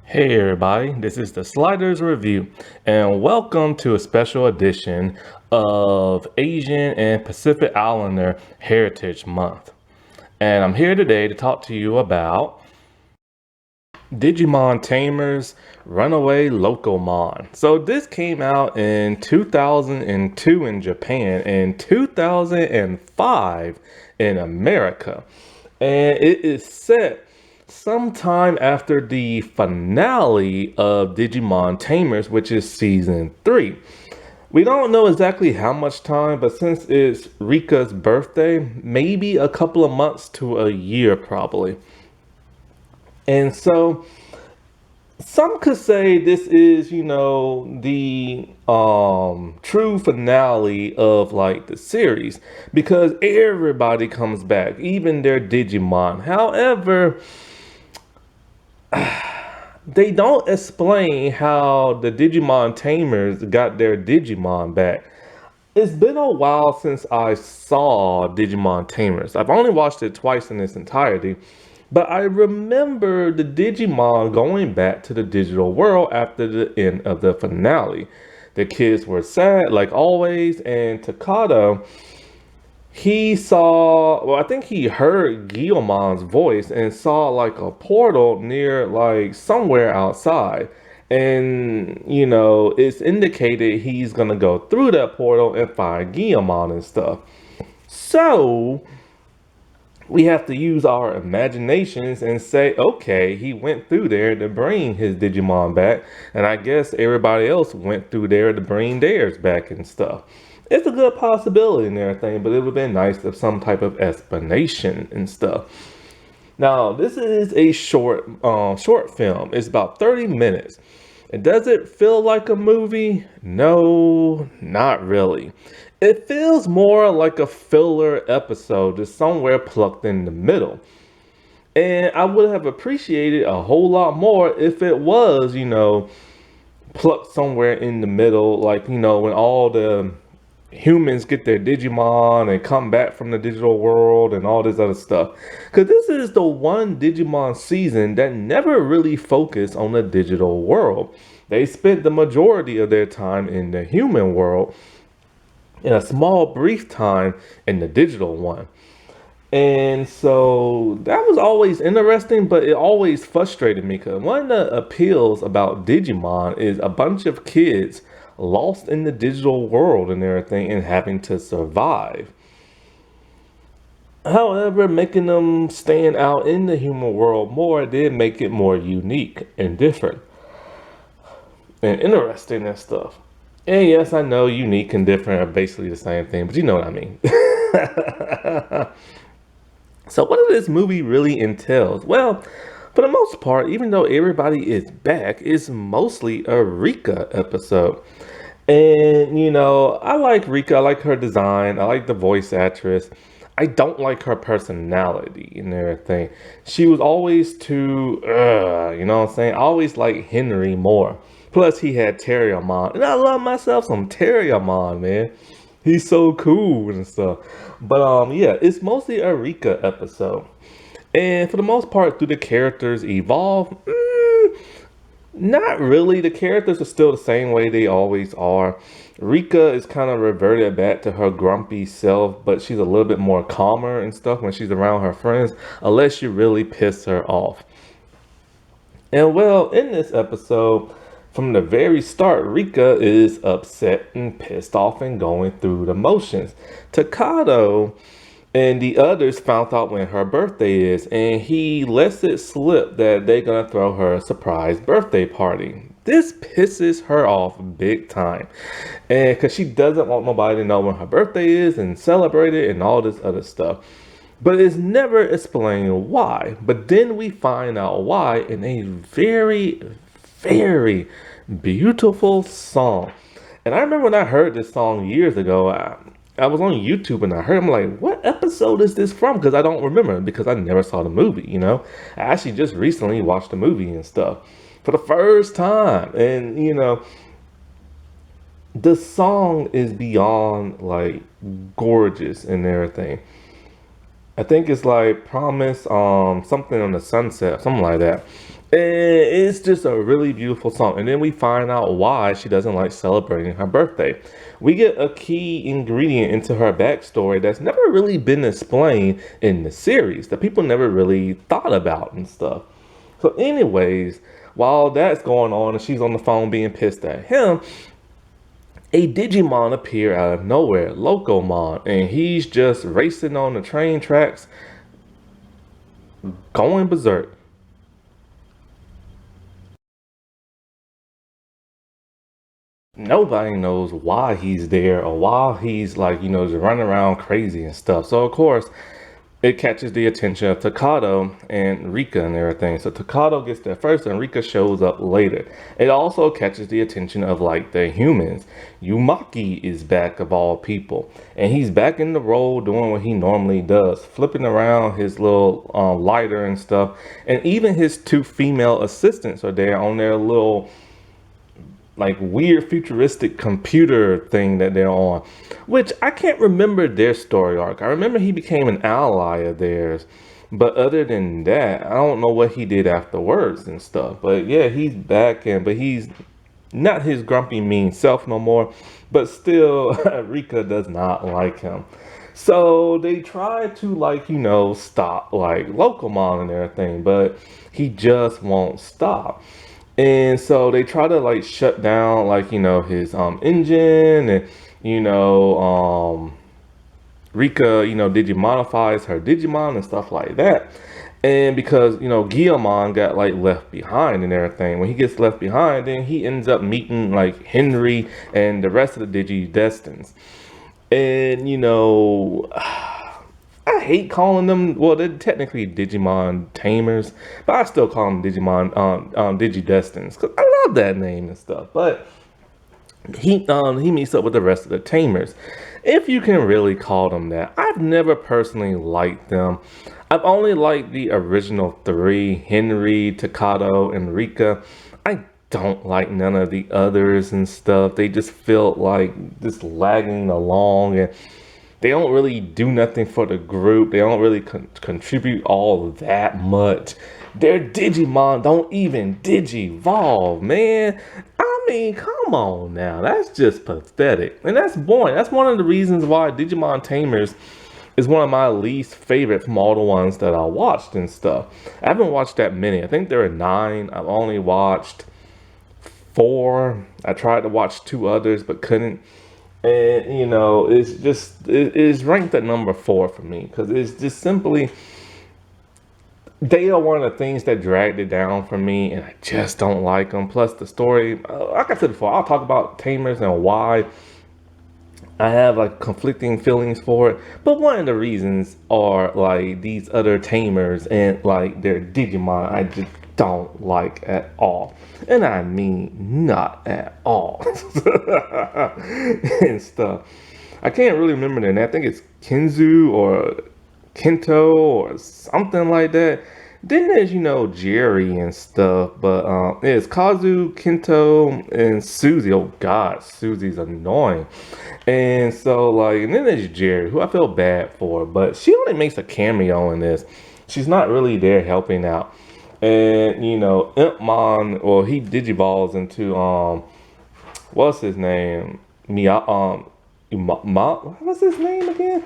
Hey everybody, this is the Sliders Review, and welcome to a special edition of Asian and Pacific Islander Heritage Month. And I'm here today to talk to you about Digimon Tamers Runaway Locomon. So this came out in 2002 in Japan and 2005 in America. And it is set sometime after the finale of Digimon Tamers, which is season 3. We don't know exactly how much time, but since it's Rika's birthday, maybe a couple of months to a year probably. And so some could say this is, the true finale of like the series because everybody comes back, even their Digimon. However, they don't explain how the Digimon Tamers got their Digimon back. It's been a while since I saw Digimon Tamers. I've only watched it twice in its entirety, but I remember the Digimon going back to the digital world after the end of the finale. The kids were sad, like always, and Takado, he saw, well, I think he heard Guillomon's voice and saw like a portal near like somewhere outside. And, it's indicated he's gonna go through that portal and find Guillamon and stuff. So, we have to use our imaginations and say, okay, he went through there to bring his Digimon back, and I guess everybody else went through there to bring theirs back and stuff. It's a good possibility and everything, but it would have been nice if some type of explanation and stuff. Now, this is a short film. It's about 30 minutes. And does it feel like a movie? No, not really. It feels more like a filler episode just somewhere plucked in the middle. And I would have appreciated a whole lot more if it was, plucked somewhere in the middle, like, when all the humans get their Digimon and come back from the digital world and all this other stuff. Because this is the one Digimon season that never really focused on the digital world. They spent the majority of their time in the human world and a small brief time in the digital one. And so that was always interesting, but it always frustrated me because one of the appeals about Digimon is a bunch of kids lost in the digital world and everything and having to survive. However, making them stand out in the human world more did make it more unique and different and interesting and stuff. And yes, I know unique and different are basically the same thing, but you know what I mean. So what does this movie really entails? Well, for the most part, even though everybody is back, it's mostly a Rika episode. And, I like Rika. I like her design. I like the voice actress. I don't like her personality and everything. She was always too, you know what I'm saying? I always like Henry more. Plus, he had Terriermon. And I love myself some Terriermon, man. He's so cool and stuff. But, yeah, it's mostly a Rika episode. And for the most part, do the characters evolve? Not really. The characters are still the same way they always are. Rika is kind of reverted back to her grumpy self, but she's a little bit more calmer and stuff when she's around her friends, unless you really piss her off. And well, in this episode, from the very start, Rika is upset and pissed off and going through the motions. Takado and the others found out when her birthday is, and he lets it slip that they're gonna throw her a surprise birthday party. This pisses her off big time. And because she doesn't want nobody to know when her birthday is and celebrate it and all this other stuff. But it's never explained why. But then we find out why in a very, very beautiful song. And I remember when I heard this song years ago, I was on YouTube and I heard, I'm like, what episode is this from? Because I don't remember because I never saw the movie, I actually just recently watched the movie and stuff for the first time. And, the song is beyond like gorgeous and everything. I think it's like Promise, something on the sunset, something like that. And it's just a really beautiful song. And then we find out why she doesn't like celebrating her birthday. We get a key ingredient into her backstory that's never really been explained in the series, that people never really thought about and stuff. So, anyways, while that's going on and she's on the phone being pissed at him, a Digimon appear out of nowhere, Locomon, and he's just racing on the train tracks, going berserk. Nobody knows why he's there or why he's like, just running around crazy and stuff. So of course, it catches the attention of Takato and Rika and everything. So Takato gets there first and Rika shows up later. It also catches the attention of like the humans. Yumaki is back of all people. And he's back in the role doing what he normally does. Flipping around his little lighter and stuff. And even his two female assistants are there on their little like weird futuristic computer thing that they're on, which I can't remember their story arc. I remember he became an ally of theirs, but other than that, I don't know what he did afterwards and stuff. But yeah, he's back, but he's not his grumpy mean self no more, but still Rika does not like him. So they try to like, stop like Locomon and everything, but he just won't stop. And so they try to like shut down like, his engine, and Rika, digimodifies her Digimon and stuff like that. And because, Guillamon got like left behind and everything. When he gets left behind, then he ends up meeting like Henry and the rest of the Digi-Destins. And, I hate calling them, well, they're technically Digimon tamers, but I still call them Digimon, Digi-Destins, because I love that name and stuff. But he meets up with the rest of the tamers, if you can really call them that. I've never personally liked them. I've only liked the original three, Henry, Takato, and Rika. I don't like none of the others and stuff. They just feel like just lagging along, and they don't really do nothing for the group. They don't really contribute all that much. Their Digimon don't even Digivolve, man. I mean, come on now. That's just pathetic. And that's boring. That's one of the reasons why Digimon Tamers is one of my least favorite from all the ones that I watched and stuff. I haven't watched that many. I think there are 9. I've only watched 4. I tried to watch 2 others, but couldn't. And it's just it is ranked at number 4 for me because it's just simply, they are one of the things that dragged it down for me, and I just don't like them. Plus the story, like I said before, I'll talk about Tamers and why I have like conflicting feelings for it. But one of the reasons are like these other Tamers and like their Digimon I just don't like at all. And I mean not at all. And stuff. I can't really remember their name. I think it's Kenzu or Kento or something like that. Then there's, Jerry and stuff, but it's Kazu, Kento, and Susie. Oh God, Susie's annoying. And so like, and then there's Jerry, who I feel bad for, but she only makes a cameo in this. She's not really there helping out. And Impmon, well, he digivolves into what's his name? What's his name again?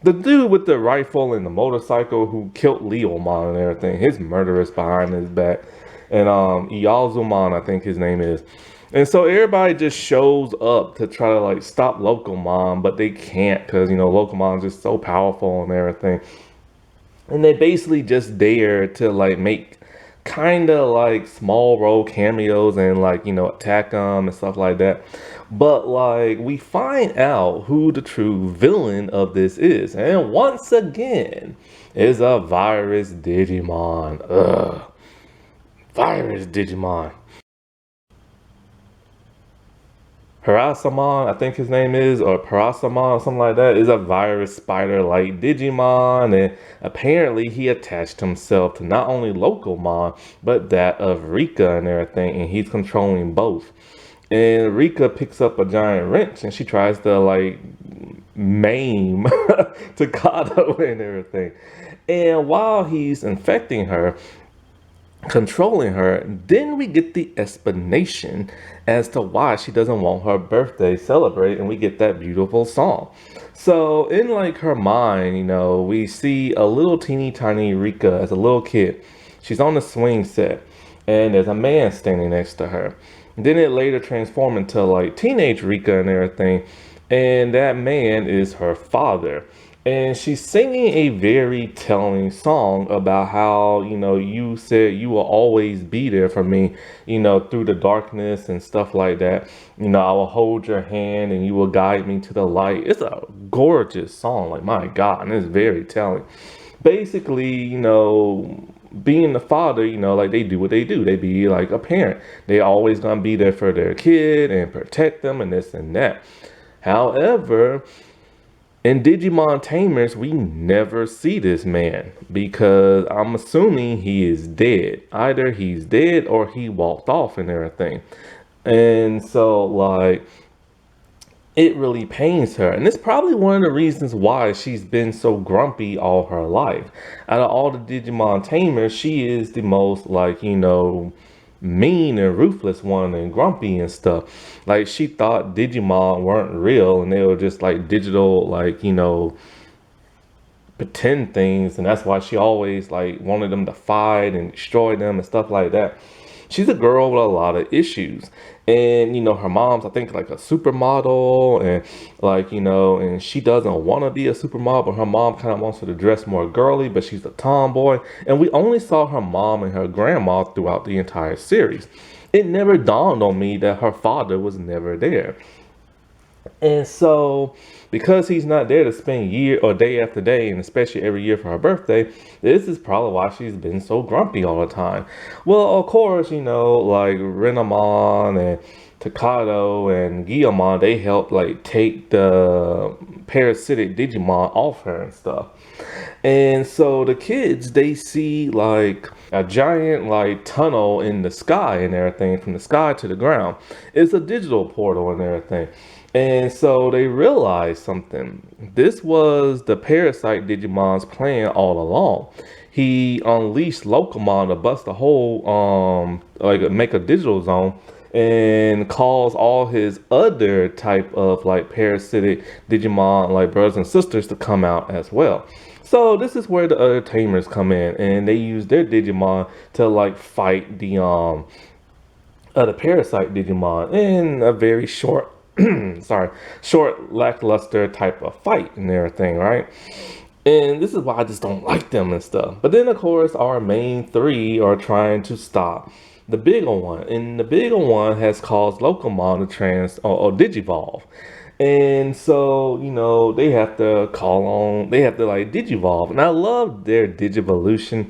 The dude with the rifle and the motorcycle who killed Leomon and everything. His murderous behind his back. And Iyazumon, I think his name is. And so everybody just shows up to try to like stop Locomon, but they can't because Locomon's just so powerful and everything. And they basically just dare to like make kind of like small role cameos and like attack them and stuff like that. But like we find out who the true villain of this is, and once again is a virus Digimon. Ugh, virus Digimon. Harasamon, I think his name is, or Parasamon, or something like that, is a virus spider-like Digimon, and apparently he attached himself to not only Locomon, but that of Rika and everything, and he's controlling both. And Rika picks up a giant wrench, and she tries to, like, maim Takato and everything. And while he's infecting her, controlling her, then we get the explanation as to why she doesn't want her birthday celebrated, and we get that beautiful song. So in like her mind, we see a little teeny tiny Rika as a little kid. She's on the swing set, and there's a man standing next to her. Then it later transformed into like teenage Rika and everything, and that man is her father. And she's singing a very telling song about how, you said you will always be there for me, through the darkness and stuff like that. I will hold your hand and you will guide me to the light. It's a gorgeous song, like my God, and it's very telling. Basically, being the father, like they do what they do. They be like a parent. They always gonna be there for their kid and protect them and this and that. However, in Digimon Tamers, we never see this man because I'm assuming he is dead. Either he's dead or he walked off and everything. And so, like, it really pains her. And it's probably one of the reasons why she's been so grumpy all her life. Out of all the Digimon Tamers, she is the most, like, mean and ruthless one and grumpy and stuff. Like she thought Digimon weren't real and they were just like digital, like, pretend things, and that's why she always like wanted them to fight and destroy them and stuff like that. She's a girl with a lot of issues. And her mom's, I think, like a supermodel, and like, and she doesn't want to be a supermodel, but her mom kind of wants her to dress more girly, but she's a tomboy. And we only saw her mom and her grandma throughout the entire series. It never dawned on me that her father was never there. And so, because he's not there to spend year or day after day, and especially every year for her birthday, this is probably why she's been so grumpy all the time. Well, of course, like Renamon and Takato and Guillemon, they help like take the parasitic Digimon off her and stuff. And so the kids, they see like a giant like tunnel in the sky and everything, from the sky to the ground. It's a digital portal and everything. And so they realized something. This was the parasite Digimon's plan all along. He unleashed Locomon to bust a hole, like make a digital zone, and cause all his other type of like parasitic Digimon, like brothers and sisters, to come out as well. So this is where the other tamers come in, and they use their Digimon to like fight the other parasite Digimon in a very short short lackluster type of fight and everything, right? And this is why I just don't like them and stuff. But then of course our main three are trying to stop the bigger one, and the bigger one has caused Locomon to or digivolve. And so, they have to like digivolve. And I love their digivolution.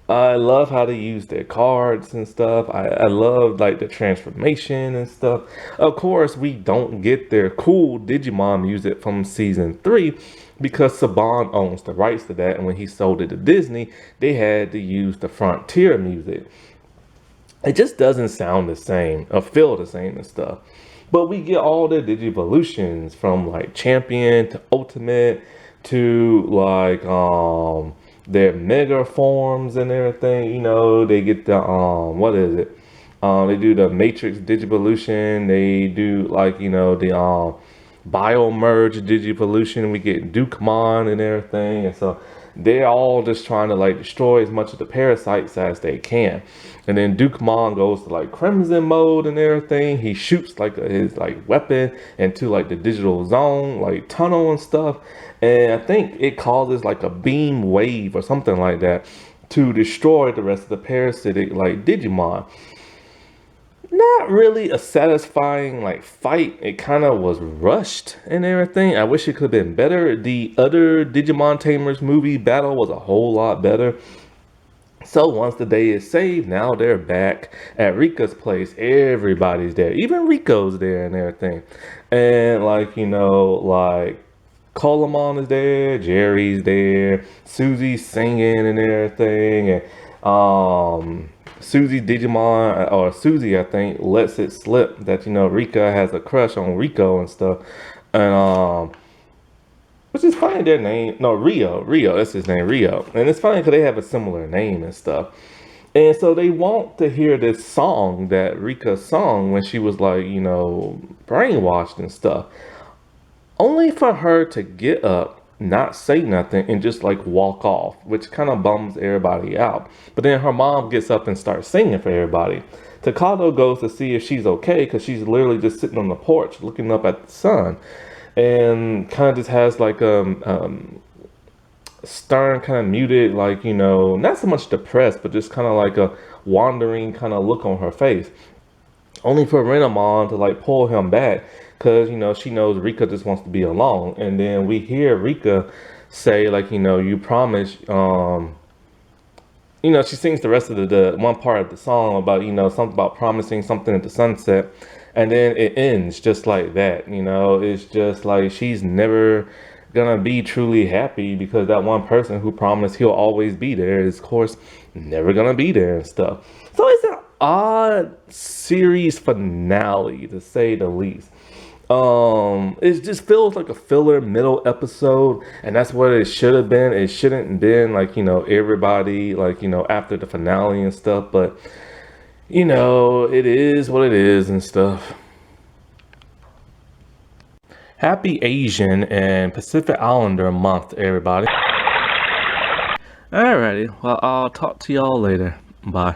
I love how they use their cards and stuff. I love like the transformation and stuff. Of course, we don't get their cool Digimon music from season 3 because Saban owns the rights to that. And when he sold it to Disney, they had to use the Frontier music. It just doesn't sound the same or feel the same and stuff. But we get all the Digivolutions from like Champion to Ultimate to like their mega forms and everything. They get the what is it? They do the Matrix Digivolution. They do like the Bio Merge Digivolution. We get Dukemon and everything, and so they're all just trying to like destroy as much of the parasites as they can. And then Dukemon goes to like Crimson mode and everything. He shoots like his like weapon into like the digital zone, like tunnel and stuff. And I think it causes like a beam wave or something like that to destroy the rest of the parasitic like Digimon. Not really a satisfying like fight. It kind of was rushed and everything. I wish it could have been better. The other Digimon Tamers movie battle was a whole lot better. So once the day is saved, now they're back at Rika's place. Everybody's there. Even Rico's there and everything. And like, like Colomon is there, Jerry's there, Susie's singing and everything, and Susie Digimon, or Susie I think, lets it slip that Rika has a crush on Rico and stuff, and Which is funny, their name, no, Rio, that's his name, Rio. And it's funny because they have a similar name and stuff. And so they want to hear this song that Rika sung when she was like, you know, brainwashed and stuff. Only for her to get up, not say nothing, and just like walk off, which kind of bums everybody out. But then her mom gets up and starts singing for everybody. Takado goes to see if she's okay because she's literally just sitting on the porch looking up at the sun, and kind of just has like stern, kind of muted, like, you know, not so much depressed, but just kind of like a wandering kind of look on her face. Only for Renamon to like pull him back because, you know, she knows Rika just wants to be alone. And then we hear Rika say, like, you know, you promise, you know, she sings the rest of the one part of the song about, you know, something about promising something at the sunset. And then it ends just like that, you know. It's just like she's never gonna be truly happy because that one person who promised he'll always be there is, of course, never gonna be there and stuff. So it's an odd series finale, to say the least. It just feels like a filler middle episode, and that's what it should have been. It shouldn't been like, you know, everybody like, you know, after the finale and stuff, but you know, it is what it is and stuff. Happy Asian and Pacific Islander month, everybody. Alrighty, well, I'll talk to y'all later. Bye.